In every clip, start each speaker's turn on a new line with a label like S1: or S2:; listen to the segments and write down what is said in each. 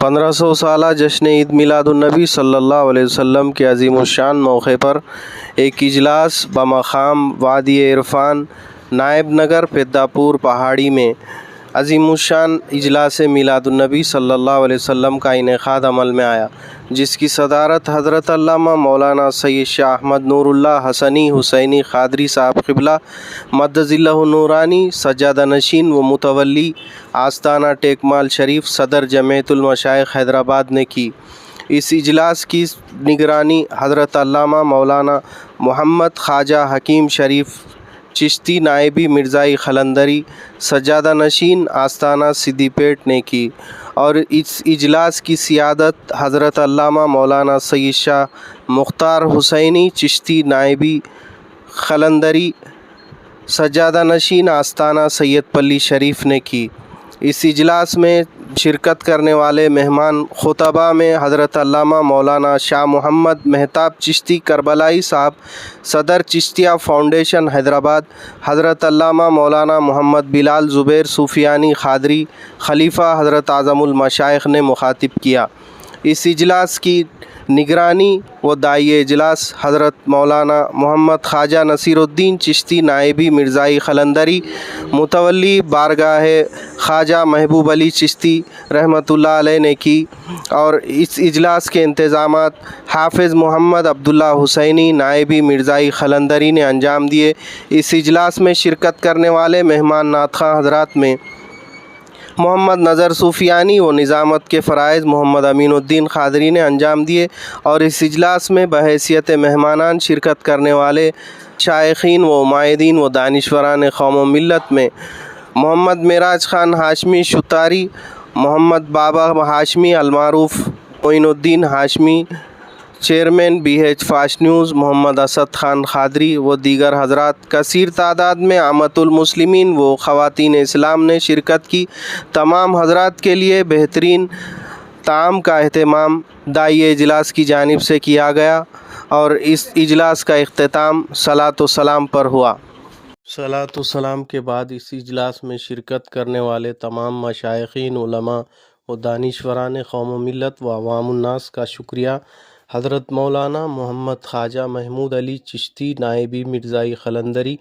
S1: 1500 سالہ جشن عید میلاد النبی صلی اللہ علیہ وسلم کے عظیم الشان موقع پر ایک اجلاس بمقام وادی عرفان نائب نگر پیداپور پہاڑی میں عظیم الشان اجلاس میلاد النبی صلی اللہ علیہ وسلم کا انعقاد عمل میں آیا، جس کی صدارت حضرت علامہ مولانا سید شاہ احمد نور اللہ حسنی حسینی قادری صاحب قبلہ مدظلہ نورانی سجادہ نشین و متولی آستانہ ٹیک مال شریف صدر جمعیت المشائخ حیدرآباد نے کی۔ اس اجلاس کی نگرانی حضرت علامہ مولانا محمد خواجہ حکیم شریف چشتی نائبی مرزائی قلندری سجادہ نشین آستانہ سدی پیٹ نے کی، اور اس اجلاس کی سیادت حضرت علامہ مولانا سید شاہ مختار حسینی چشتی نائبی قلندری سجادہ نشین آستانہ سید پلی شریف نے کی۔ اس اجلاس میں شرکت کرنے والے مہمان خطباء میں حضرت علامہ مولانا شاہ محمد مہتاب چشتی کربلائی صاحب صدر چشتیہ فاؤنڈیشن حیدرآباد، حضرت علامہ مولانا محمد بلال زبیر صوفیانی قادری خلیفہ حضرت اعظم المشائخ نے مخاطب کیا۔ اس اجلاس کی نگرانی و داعیہ اجلاس حضرت مولانا محمد خواجہ نصیر الدین چشتی نائبی مرزائی قلندری متولی بارگاہ خواجہ محبوب علی چشتی رحمۃ اللہ علیہ نے کی، اور اس اجلاس کے انتظامات حافظ محمد عبداللہ حسینی نائبی مرزائی قلندری نے انجام دیے۔ اس اجلاس میں شرکت کرنے والے مہمان نعت خواں حضرات میں محمد نظر صوفیانی و نظامت کے فرائض محمد امین الدین قادری نے انجام دیے، اور اس اجلاس میں بحیثیت مہمانان شرکت کرنے والے شائخین و عمائدین و دانشوران قوم و ملت میں محمد معراج خان ہاشمی شتاری، محمد بابا ہاشمی المعروف Moin uddin Hashmi chairman BH fast news, Muhammad Asad Khan Qadri و دیگر حضرات کثیر تعداد میں عامۃ المسلمین و خواتین اسلام نے شرکت کی۔ تمام حضرات کے لیے بہترین طعام کا اہتمام داعیہ اجلاس کی جانب سے کیا گیا، اور اس اجلاس کا اختتام صلاۃ و سلام پر ہوا۔ صلاۃ و سلام کے بعد اس اجلاس میں شرکت کرنے والے تمام مشائخین، علماء و دانشوران قوم و ملت و عوام الناس کا شکریہ۔ حضرت مولانا محمد خواجہ محمود علی چشتی نائبی مرزائی قلندری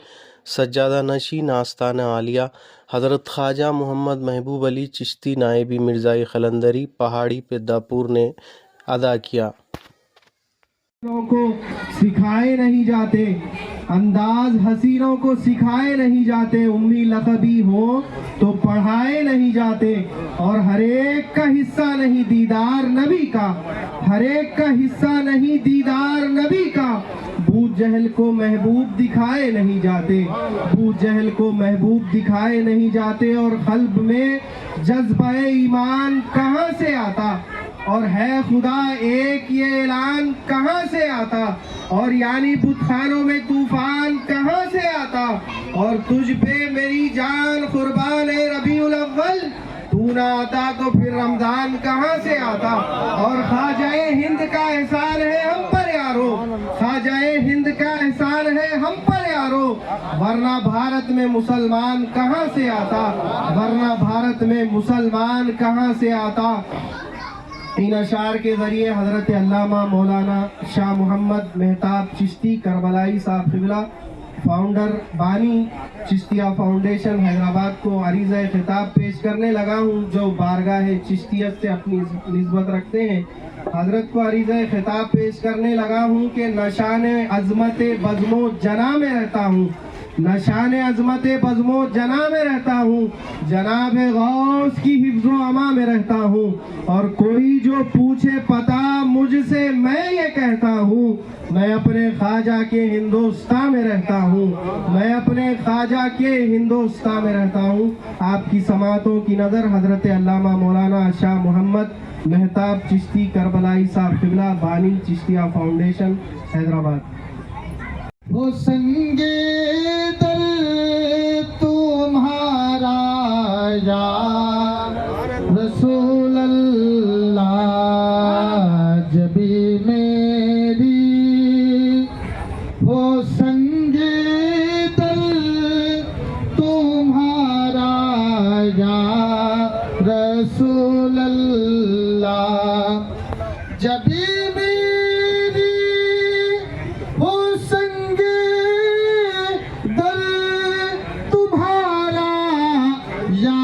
S1: سجادہ نشین آستانہ عالیہ، حضرت خواجہ محمد محبوب علی چشتی نائبی مرزائی قلندری پہاڑی پیداپور نے ادا کیا۔
S2: کو سکھائے نہیں جاتے، انداز حسینوں کو سکھائے نہیں جاتے، امی لقبی ہو تو پڑھائے نہیں جاتے، اور ہر ایک کا حصہ نہیں دیدار نبی کا، ہر ایک کا حصہ نہیں دیدار نبی کا، ابو جہل کو محبوب دکھائے نہیں جاتے، ابو جہل کو محبوب دکھائے نہیں جاتے، اور قلب میں جذبہ ایمان کہاں سے آتا، اور ہے خدا ایک یہ اعلان کہاں سے آتا، اور یعنی بت خانوں میں طوفان کہاں سے آتا، اور تجھ پہ میری جان قربان ہے ربیع الاول، تو نہ آتا تو پھر رمضان کہاں سے آتا، اور خواجہ ہند کا احسان ہے ہم پر یارو، خواجہ ہند کا احسان ہے ہم پر یارو، ورنہ بھارت میں مسلمان کہاں سے آتا، ورنہ بھارت میں مسلمان کہاں سے آتا۔ ان اشعار کے ذریعے حضرت علامہ مولانا شاہ محمد مہتاب چشتی کربلائی صاحب قبلہ فاؤنڈر بانی چشتیہ فاؤنڈیشن حیدرآباد کو عریضہ خطاب پیش کرنے لگا ہوں، جو بارگاہ چشتیت سے اپنی نسبت رکھتے ہیں۔ حضرت کو عریضہ خطاب پیش کرنے لگا ہوں کہ نشان عظمت بزم و جنا میں رہتا ہوں، نشان عظمت بزم و جنا میں رہتا ہوں، جناب غوث کی حفظ و اما میں رہتا ہوں، اور کوئی جو پوچھے پتا مجھ سے میں یہ کہتا ہوں، میں اپنے خواجہ کے ہندوستان میں رہتا ہوں، میں اپنے خواجہ کے ہندوستان میں رہتا ہوں۔ آپ کی سماعتوں کی نظر حضرت علامہ مولانا شاہ محمد مہتاب چشتی کربلائی صاحب قبلہ بانی چشتیہ فاؤنڈیشن حیدرآباد۔
S3: وہ سنگ دل تمہارا یا رسول اللہ، جبی میری وہ سنگ دل تمہارا یا رسول اللہ، نبی میری ہو سنگ دل تمہارا یا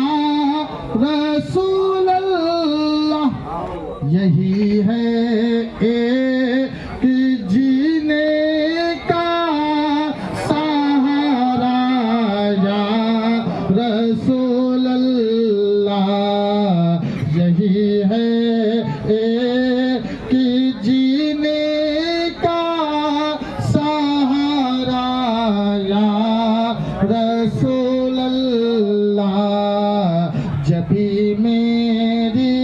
S3: رسول اللہ، یہی ہے ایک جینے کا سہارا یا رسول اللہ، یہی ہے ایک جینے کا سہارا یا رسول اللہ، جبھی میری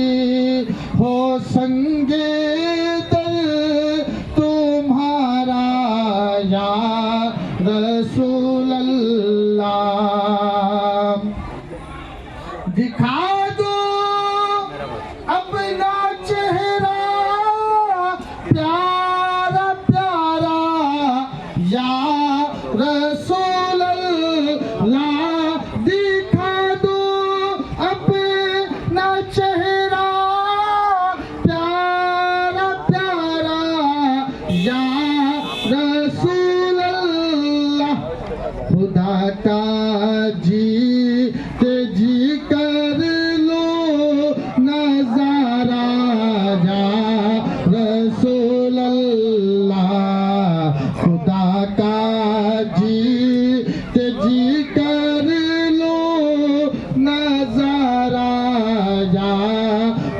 S3: ہو سنگ دل تمہارا یا رسول اللہ، دکھا دو اپنا چہرہ پیارا پیارا یا رسول اللہ، دکھا دو اپنا چہرہ پیارا پیارا یا رسول اللہ، خدا کا جیت جی کر لو نظارہ یا رسول اللہ، خدا کا جیت جی کر لو نظارہ یا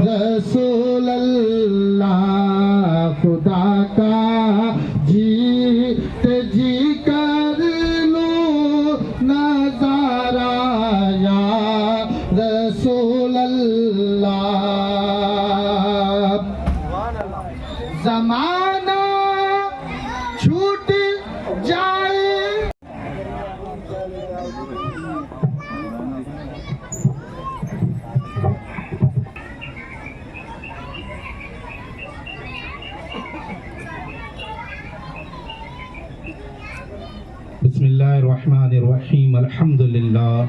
S3: رسول اللہ، خدا کا جیت جی کر لو نظارہ یا رسول اللہ، زمانہ چھوٹ جائے
S4: بسم اللہ الرحمن الرحیم، الحمدللہ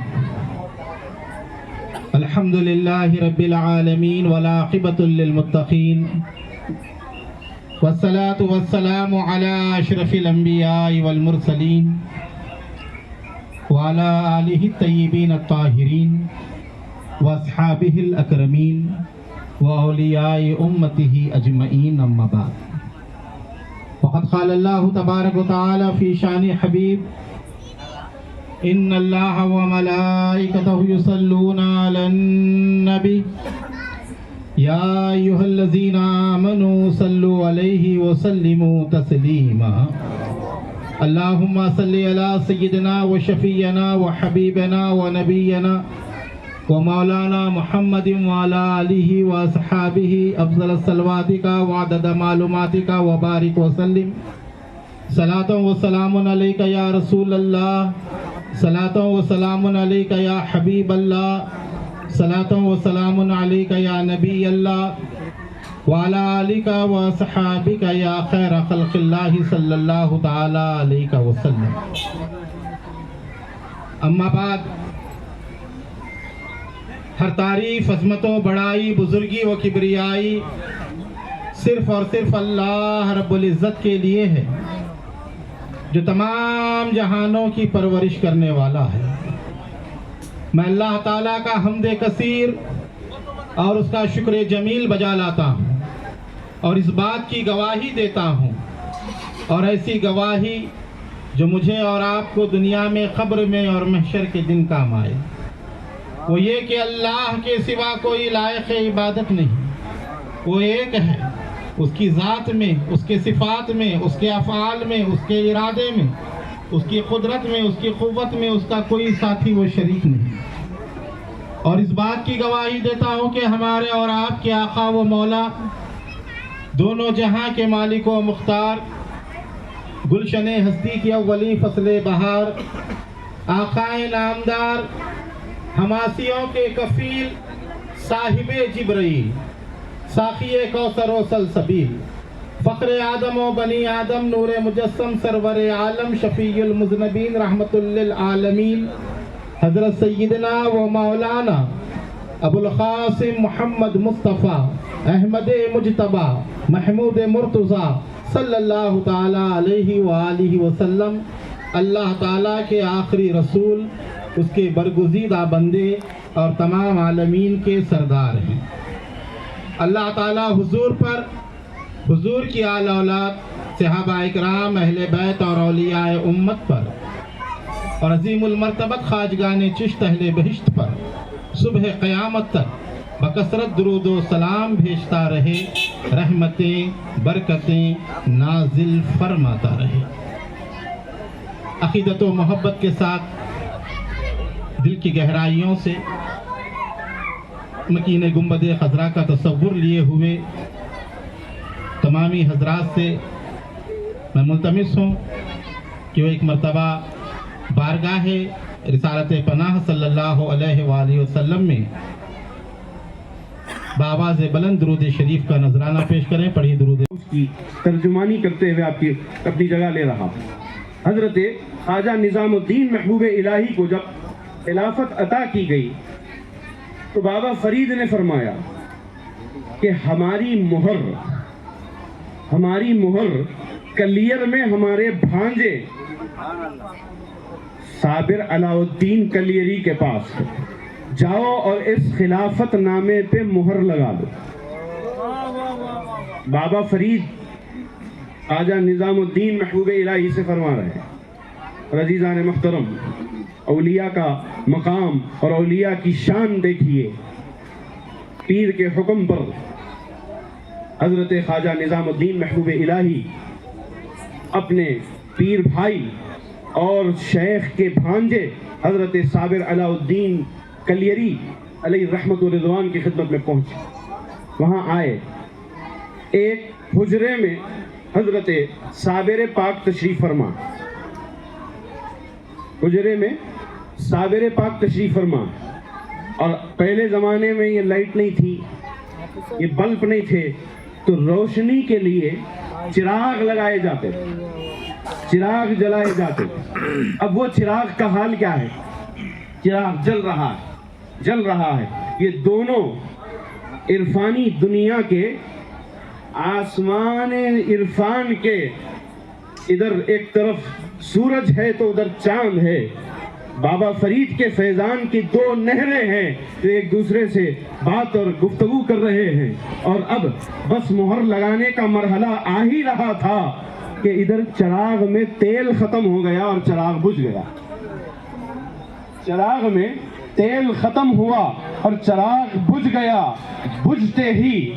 S4: رب العالمین والعاقبۃ للمتقین، والصلاة والسلام علی اشرف الانبیاء والمرسلین وعلی آلہ الطیبین الطاہرین واصحابہ الاکرمین واولیاء امتہ اجمعین، اما بعد، وقد قال اللہ تبارک و تعالی فی شان حبیب، ان اللہ وملائکتہ یصلون علی النبی یا ایھا الذین آمنوا صلوا علیہ وسلموا تسلیما، اللہم صلی علی سیدنا وشفیعنا وحبیبنا ونبینا ومولانا محمد وعلی آلہ واصحابہ افضل الصلوات وعدد معلوماتک وبارک وسلم، صلاۃ و سلام علیک یا رسول اللہ، صلاۃ و سلام علیک یا حبیب اللہ، صلاۃ و سلام علیک یا نبی اللہ، وعلی آلک واصحابک یا خیر خلق اللہ صلی اللہ تعالی علیہ وسلم، اما بعد، ہر تعریف، عظمت و بڑائی، بزرگی و کبریائی صرف اور صرف اللہ رب العزت کے لیے ہے، جو تمام جہانوں کی پرورش کرنے والا ہے۔ میں اللہ تعالیٰ کا حمد کثیر اور اس کا شکر جمیل بجا لاتا ہوں، اور اس بات کی گواہی دیتا ہوں، اور ایسی گواہی جو مجھے اور آپ کو دنیا میں، قبر میں اور محشر کے دن کام آئے، وہ یہ کہ اللہ کے سوا کوئی لائق عبادت نہیں، وہ ایک ہے، اس کی ذات میں، اس کے صفات میں، اس کے افعال میں، اس کے ارادے میں، اس کی قدرت میں، اس کی قوت میں اس کا کوئی ساتھی و شریک نہیں، اور اس بات کی گواہی دیتا ہوں کہ ہمارے اور آپ کے آقا و مولا، دونوں جہاں کے مالک و مختار، گلشن ہستی کی اولی فصل بہار، آقائے نامدار، حماسیوں کے کفیل، صاحب جبرائیل، ساقی کوثر و سلسبیل، فخر آدم و بنی آدم، نور مجسم، سرور عالم، شفیع المذنبین، رحمت للعالمین، حضرت سیدنا و مولانا ابو القاسم محمد مصطفیٰ احمد مجتبیٰ محمود مرتضی صلی اللہ تعالیٰ علیہ وآلہ وسلم اللہ تعالیٰ کے آخری رسول، اس کے برگزیدہ بندے اور تمام عالمین کے سردار ہیں۔ اللہ تعالیٰ حضور پر، حضور کی آل اولاد، صحابہ اکرام، اہل بیت اور اولیاء امت پر اور عظیم المرتبت خواجگان چشت اہل بہشت پر صبح قیامت تک بکثرت درود و سلام بھیجتا رہے، رحمتیں برکتیں نازل فرماتا رہے۔ عقیدت و محبت کے ساتھ دل کی گہرائیوں سے مکین گنبد خضرا کا تصور لیے ہوئے تمامی حضرات سے میں ملتمس ہوں کہ وہ ایک مرتبہ بارگاہ رسالت پناہ صلی اللہ علیہ وآلہ وسلم میں بآواز بلند درود شریف کا نذرانہ پیش کریں۔ پڑھی درود۔
S5: اس کی ترجمانی کرتے ہوئے آپ کی اپنی جگہ لے رہا۔ حضرت خواجہ نظام الدین محبوب الہی کو جب خلافت عطا کی گئی تو بابا فرید نے فرمایا کہ ہماری مہر کلیر میں ہمارے بھانجے صابر علاء الدین کلیری کے پاس ہے، جاؤ اور اس خلافت نامے پہ مہر لگا دو۔ بابا فرید خواجہ نظام الدین محبوب الہی سے فرما رہے ہیں۔ اور عزیزان محترم، اولیاء کا مقام اور اولیاء کی شان دیکھیے۔ پیر کے حکم پر حضرت خواجہ نظام الدین محبوب الہی اپنے پیر بھائی اور شیخ کے بھانجے حضرت صابر علاء الدین کلیری علیہ رحمت و رضوان کی خدمت میں پہنچے۔ وہاں آئے، ایک حجرے میں حضرت صابر پاک تشریف فرما، حجرے میں صابر پاک تشریف فرما۔ اور پہلے زمانے میں یہ لائٹ نہیں تھی، یہ بلب نہیں تھے، تو روشنی کے لیے چراغ لگائے جاتے، چراغ جلائے جاتے۔ اب وہ چراغ کا حال کیا ہے؟ چراغ جل رہا ہے۔ یہ دونوں عرفانی دنیا کے، آسمان عرفان کے، ادھر ایک طرف سورج ہے تو ادھر چاند ہے۔ بابا فرید کے فیضان کی دو نہریں ہیں جو ایک دوسرے سے بات اور گفتگو کر رہے ہیں، اور اب بس مہر لگانے کا مرحلہ آ ہی رہا تھا کہ ادھر چراغ میں تیل ختم ہو گیا اور چراغ بجھ گیا۔ چراغ میں تیل ختم ہوا اور چراغ بجھ گیا۔ بجھتے ہی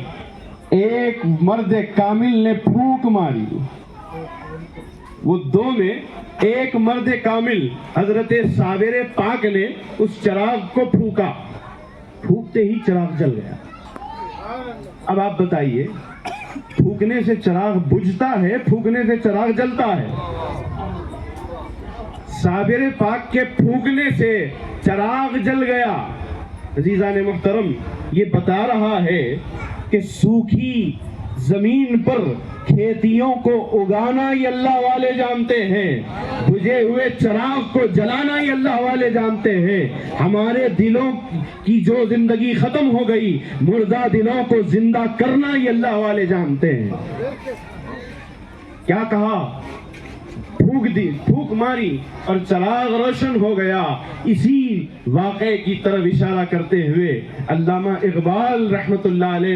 S5: ایک مرد کامل نے پھونک ماری۔ وہ دو میں ایک مرد کامل حضرت صابر پاک نے اس چراغ کو پھونکا، پھونکتے ہی چراغ جل گیا۔ اب آپ بتائیے، پھونکنے سے چراغ بجھتا ہے، پھونکنے سے چراغ جلتا ہے؟ صابر پاک کے پھونکنے سے چراغ جل گیا۔ عزیزان محترم، یہ بتا رہا ہے کہ سوکھی زمین پر کھیتیوں کو اگانا یہ اللہ والے جانتے ہیں، بجھے ہوئے چراغ کو جلانا یہ اللہ والے جانتے ہیں۔ ہمارے دلوں کی جو زندگی ختم ہو گئی، مردہ دلوں کو زندہ کرنا یہ اللہ والے جانتے ہیں۔ کیا کہا؟ پھونک ماری اور چراغ روشن ہو گیا۔ اسی واقعے کی طرف اشارہ کرتے ہوئے علامہ اقبال رحمت اللہ علیہ